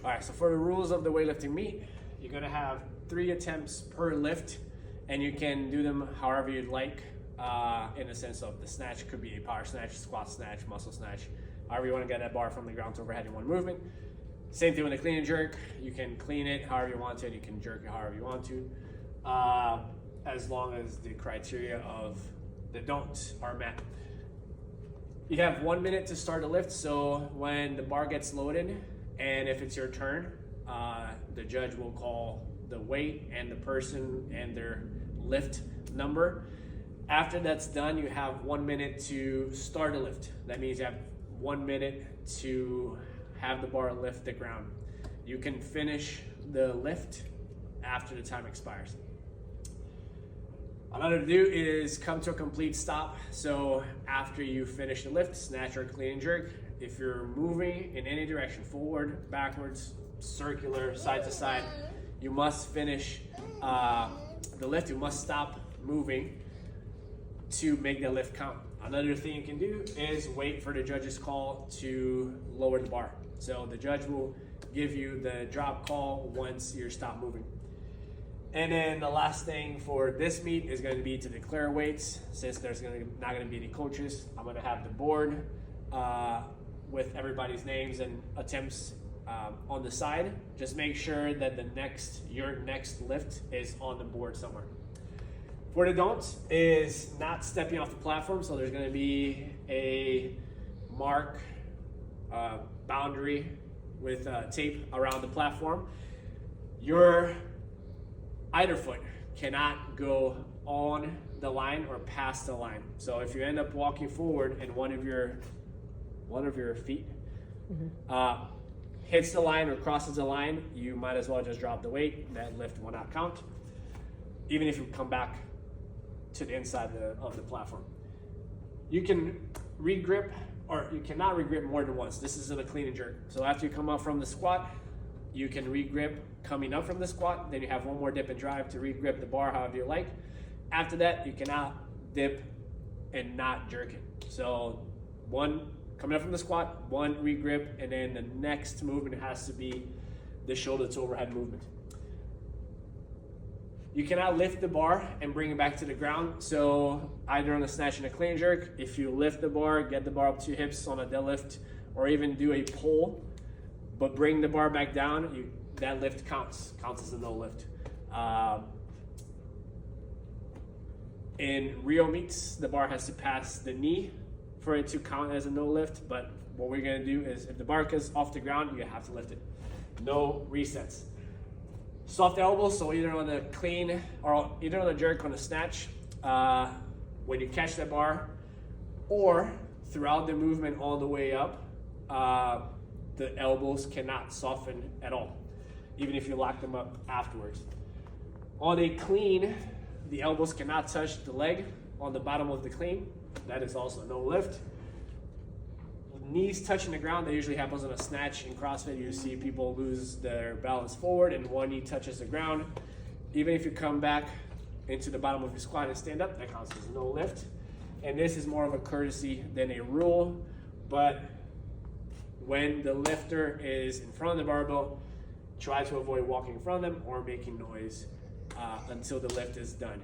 All right, so for the rules of the weightlifting meet, you're gonna have 3 attempts per lift, and you can do them however you'd like, in the sense of the snatch could be a power snatch, squat snatch, muscle snatch, however you wanna get that bar from the ground to overhead in one movement. Same thing with the clean and jerk. You can clean it however you want to, and you can jerk it however you want to, as long as the criteria of the don'ts are met. You have 1 minute to start a lift, so when the bar gets loaded, and if it's your turn, the judge will call the weight and the person and their lift number. After that's done, you have 1 minute to start a lift. That means you have 1 minute to have the bar lift the ground. You can finish the lift after the time expires. Another to do is come to a complete stop. So after you finish the lift, snatch or clean and jerk, if you're moving in any direction, forward, backwards, circular, side to side, you must finish the lift. You must stop moving to make the lift count. Another thing you can do is wait for the judge's call to lower the bar. So the judge will give you the drop call once you're stopped moving. And then the last thing for this meet is going to be to declare weights. Since there's not going to be any coaches, I'm going to have the board with everybody's names and attempts on the side. Just make sure that your next lift is on the board somewhere. For the don'ts is not stepping off the platform. So there's going to be a mark boundary with tape around the platform. Your either foot cannot go on the line or past the line. So if you end up walking forward and one of your feet hits the line or crosses the line, you might as well just drop the weight. That lift will not count, even if you come back to the inside of the platform. You can regrip, or you cannot regrip more than once. This isn't a clean and jerk. So after you come up from the squat, you can regrip coming up from the squat, then you have one more dip and drive to regrip the bar however you like. After that, you cannot dip and not jerk it. So one coming up from the squat, one regrip, and then the next movement has to be the shoulder to overhead movement. You cannot lift the bar and bring it back to the ground. So either on a snatch and a clean jerk, if you lift the bar, get the bar up to your hips on a deadlift, or even do a pull, but bring the bar back down, that lift counts as a no lift. In Rio meets, the bar has to pass the knee for it to count as a no lift, but what we're gonna do is if the bar goes off the ground, you have to lift it. No resets. Soft elbows, so either on the clean or either on the jerk on the snatch, when you catch the bar, or throughout the movement all the way up, the elbows cannot soften at all, even if you lock them up afterwards. On a clean, the elbows cannot touch the leg on the bottom of the clean. That is also no lift. Knees touching the ground, that usually happens on a snatch. In CrossFit, you see people lose their balance forward and one knee touches the ground. Even if you come back into the bottom of your squat and stand up, that counts as no lift. And this is more of a courtesy than a rule, but when the lifter is in front of the barbell, try to avoid walking in front of them or making noise until the lift is done.